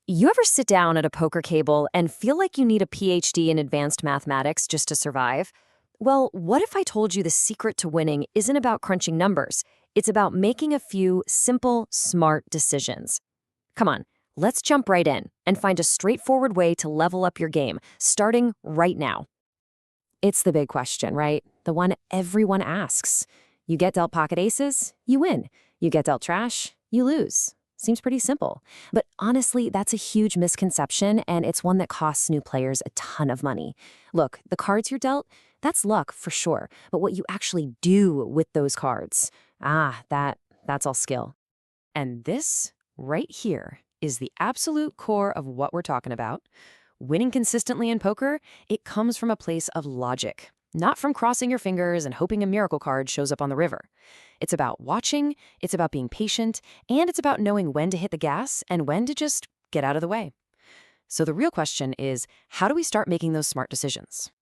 You ever sit down at a poker table and feel like you need a PhD in advanced mathematics just to survive? Well, what if I told you the secret to winning isn't about crunching numbers? It's about making a few simple, smart decisions. Come on, let's jump right in and find a straightforward way to level up your game, starting right now. It's the big question, right? The one everyone asks. You get dealt pocket aces, you win. You get dealt trash, you lose. Seems pretty simple. But honestly, that's a huge misconception, and it's one that costs new players a ton of money. Look, the cards you're dealt, that's luck for sure. But what you actually do with those cards, that's all skill. And this, right here, is the absolute core of what we're talking about. Winning consistently in poker, it comes from a place of logic, not from crossing your fingers and hoping a miracle card shows up on the river. It's about watching, it's about being patient, and it's about knowing when to hit the gas and when to just get out of the way. So the real question is, how do we start making those smart decisions?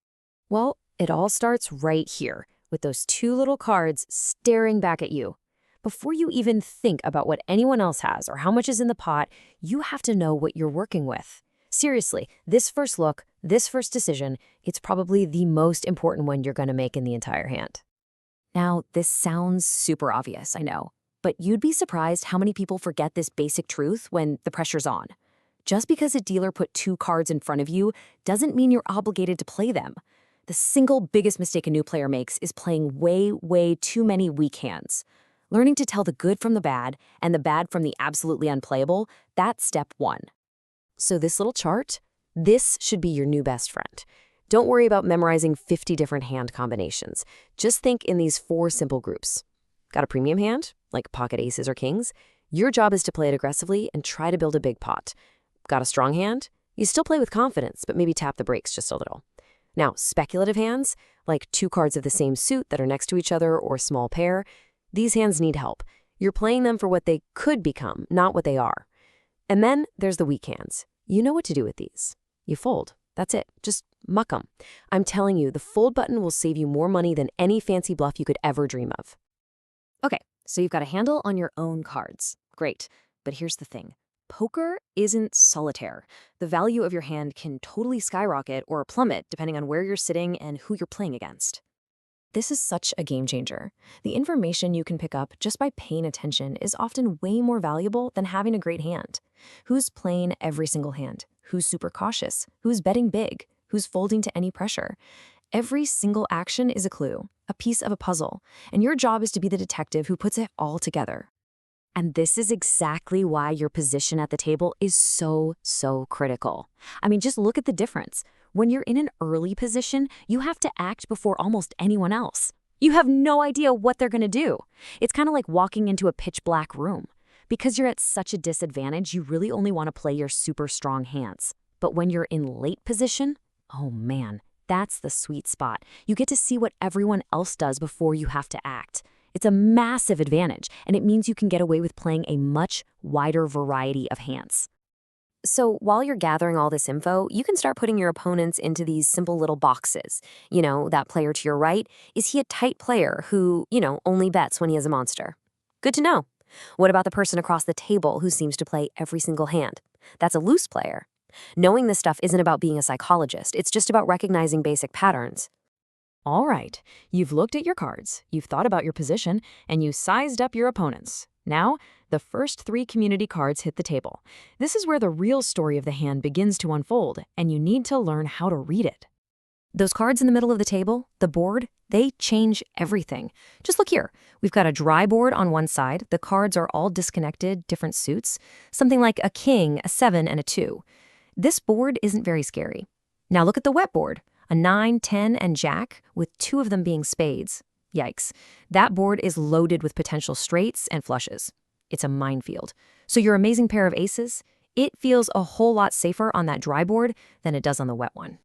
Well, it all starts right here, with those two little cards staring back at you. Before you even think about what anyone else has or how much is in the pot, you have to know what you're working with. Seriously, this first look, this first decision, it's probably the most important one you're going to make in the entire hand. Now, this sounds super obvious, I know, but you'd be surprised how many people forget this basic truth when the pressure's on. Just because a dealer put two cards in front of you doesn't mean you're obligated to play them. The single biggest mistake a new player makes is playing way too many weak hands. Learning to tell the good from the bad and the bad from the absolutely unplayable, that's step one. So this little chart, this should be your new best friend. Don't worry about memorizing 50 different hand combinations. Just think in these four simple groups. Got a premium hand, like pocket aces or kings? Your job is to play it aggressively and try to build a big pot. Got a strong hand? You still play with confidence, but maybe tap the brakes just a little. Now, speculative hands, like two cards of the same suit that are next to each other or small pair, these hands need help. You're playing them for what they could become, not what they are. And then there's the weak hands. You know what to do with these. You fold. That's it. Just muck them. I'm telling you, the fold button will save you more money than any fancy bluff you could ever dream of. Okay, so you've got a handle on your own cards. Great. But here's the thing. Poker isn't solitaire. The value of your hand can totally skyrocket or plummet depending on where you're sitting and who you're playing against. This is such a game changer. The information you can pick up just by paying attention is often way more valuable than having a great hand. Who's playing every single hand? Who's super cautious? Who's betting big? Who's folding to any pressure? Every single action is a clue, a piece of a puzzle, and your job is to be the detective who puts it all together. And this is exactly why your position at the table is so critical. I mean, just look at the difference. When you're in an early position, you have to act before almost anyone else. You have no idea what they're going to do. It's kind of like walking into a pitch black room. Because you're at such a disadvantage, you really only want to play your super strong hands. But when you're in late position, oh man, that's the sweet spot. You get to see what everyone else does before you have to act. It's a massive advantage, and it means you can get away with playing a much wider variety of hands. So while you're gathering all this info, you can start putting your opponents into these simple little boxes. You know, that player to your right, is he a tight player who, only bets when he has a monster? Good to know. What about the person across the table who seems to play every single hand? That's a loose player. Knowing this stuff isn't about being a psychologist. It's just about recognizing basic patterns. All right, you've looked at your cards, you've thought about your position, and you sized up your opponents. Now, the first three community cards hit the table. This is where the real story of the hand begins to unfold, and you need to learn how to read it. Those cards in the middle of the table, the board, they change everything. Just look here. We've got a dry board on one side. The cards are all disconnected, different suits. Something like a king, a 7, and a 2. This board isn't very scary. Now look at the wet board. A 9, 10, and jack, with 2 of them being spades. Yikes. That board is loaded with potential straights and flushes. It's a minefield. So your amazing pair of aces, it feels a whole lot safer on that dry board than it does on the wet one.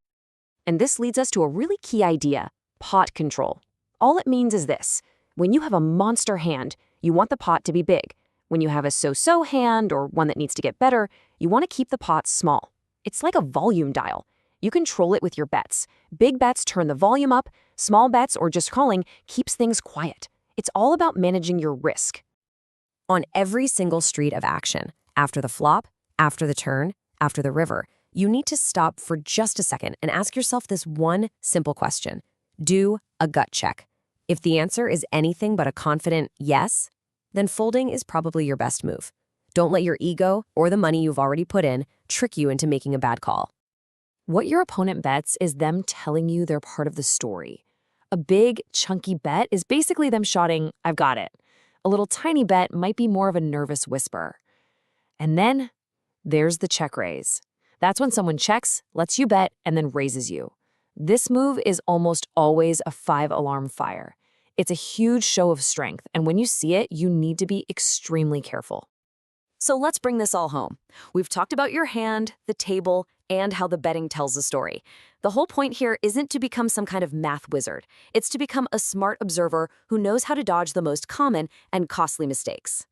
And this leads us to a really key idea, pot control. All it means is this. When you have a monster hand, you want the pot to be big. When you have a so-so hand or one that needs to get better, you want to keep the pot small. It's like a volume dial. You control it with your bets. Big bets turn the volume up, small bets or just calling keeps things quiet. It's all about managing your risk. On every single street of action, after the flop, after the turn, after the river, you need to stop for just a second and ask yourself this one simple question. Do a gut check. If the answer is anything but a confident yes, then folding is probably your best move. Don't let your ego or the money you've already put in trick you into making a bad call. What your opponent bets is them telling you they're part of the story. A big, chunky bet is basically them shouting, "I've got it." A little tiny bet might be more of a nervous whisper. And then there's the check raise. That's when someone checks, lets you bet, and then raises you. This move is almost always a 5-alarm fire. It's a huge show of strength, and when you see it, you need to be extremely careful. So let's bring this all home. We've talked about your hand, the table, and how the betting tells the story. The whole point here isn't to become some kind of math wizard. It's to become a smart observer who knows how to dodge the most common and costly mistakes.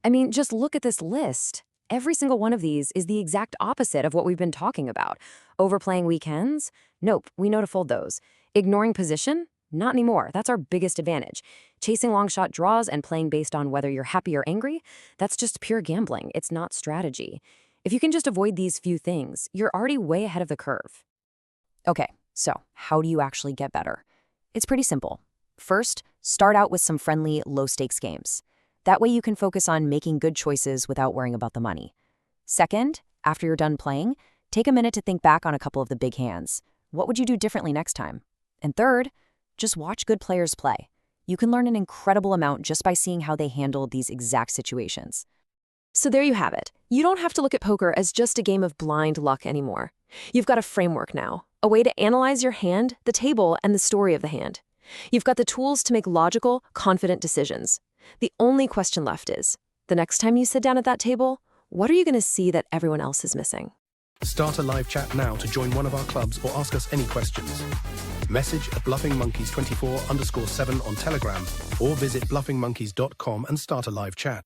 I mean, just look at this list. Every single one of these is the exact opposite of what we've been talking about. Overplaying weekends? Nope, we know to fold those. Ignoring position? Not anymore. That's our biggest advantage. Chasing long shot draws and playing based on whether you're happy or angry? That's just pure gambling. It's not strategy. If you can just avoid these few things, you're already way ahead of the curve. Okay, so how do you actually get better? It's pretty simple. First, start out with some friendly, low-stakes games. That way you can focus on making good choices without worrying about the money. Second, after you're done playing, take a minute to think back on a couple of the big hands. What would you do differently next time? And third, just watch good players play. You can learn an incredible amount just by seeing how they handle these exact situations. So there you have it. You don't have to look at poker as just a game of blind luck anymore. You've got a framework now, a way to analyze your hand, the table, and the story of the hand. You've got the tools to make logical, confident decisions. The only question left is, the next time you sit down at that table, what are you going to see that everyone else is missing? Start a live chat now to join one of our clubs or ask us any questions. Message at bluffingmonkeys24_7 on Telegram or visit bluffingmonkeys.com and start a live chat.